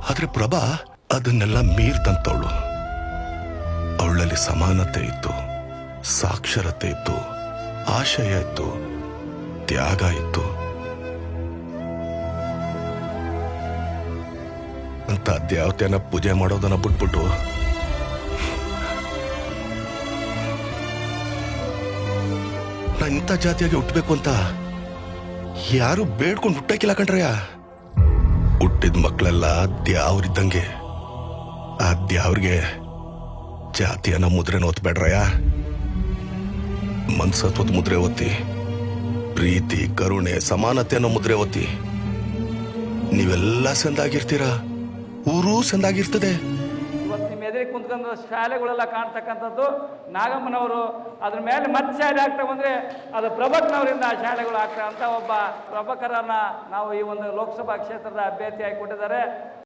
ಆದ್ರೆ ಪ್ರಭಾ ಅದನ್ನೆಲ್ಲ ಮೀರ್ದಂತವಳು. ಅವಳಲ್ಲಿ ಸಮಾನತೆ ಇತ್ತು, ಸಾಕ್ಷರತೆ ಇತ್ತು, ಆಶಯ ಇತ್ತು, ತ್ಯಾಗ ಇತ್ತು. ಅಂತ ದೇವತೆಯನ್ನ ಪೂಜೆ ಮಾಡೋದನ್ನ ಬಿಟ್ಬಿಟ್ಟು ನಾ ಇಂಥ ಜಾತಿಯಾಗಿ ಹುಟ್ಟಬೇಕು ಅಂತ ಯಾರು ಬೇಡ್ಕೊಂಡು ಹುಟ್ಟಕ್ಕಿಲ್ಲ ಕಣ್ರಯ್ಯ. ಹುಟ್ಟಿದ ಮಕ್ಕಳೆಲ್ಲ ದ್ಯಾವ್ರಿದ್ದಂಗೆ. ಆ ದ್ಯಾವ್ರಿಗೆ ಜಾತಿಯನ್ನ ಮುದ್ರೆನ ಓದ್ಬೇಡ್ರಯ್ಯ. ಮನ್ಸತ್ವದ ಮುದ್ರೆ ಓದ್ತಿ, ಪ್ರೀತಿ, ಕರುಣೆ, ಸಮಾನತೆ ಅನ್ನೋ ಮುದ್ರೆ ಓದ್ತಿ. ನೀವೆಲ್ಲ ಸಂದಾಗಿರ್ತೀರ, ಊರೂ ಸಂದಾಗಿರ್ತದೆ. ಇವತ್ತು ನಿಮ್ಮ ಎದುರಿಗೆ ಕುಂತ್ಕೊಂಡು ಶಾಲೆಗಳೆಲ್ಲ ಕಾಣ್ತಕ್ಕಂಥದ್ದು ನಾಗಮ್ಮನವರು. ಅದ್ರ ಮೇಲೆ ಮತ್ತೆ ಶಾಲೆ ಆಗ್ತಾ ಬಂದರೆ ಅದು ಪ್ರಭಕ್ನವರಿಂದ ಆ ಶಾಲೆಗಳು ಆಗ್ತಾ ಅಂತ ಒಬ್ಬ ಪ್ರಭಕರನ್ನ ನಾವು ಈ ಒಂದು ಲೋಕಸಭಾ ಕ್ಷೇತ್ರದ ಅಭ್ಯರ್ಥಿಯಾಗಿ ಕೊಟ್ಟಿದ್ದಾರೆ.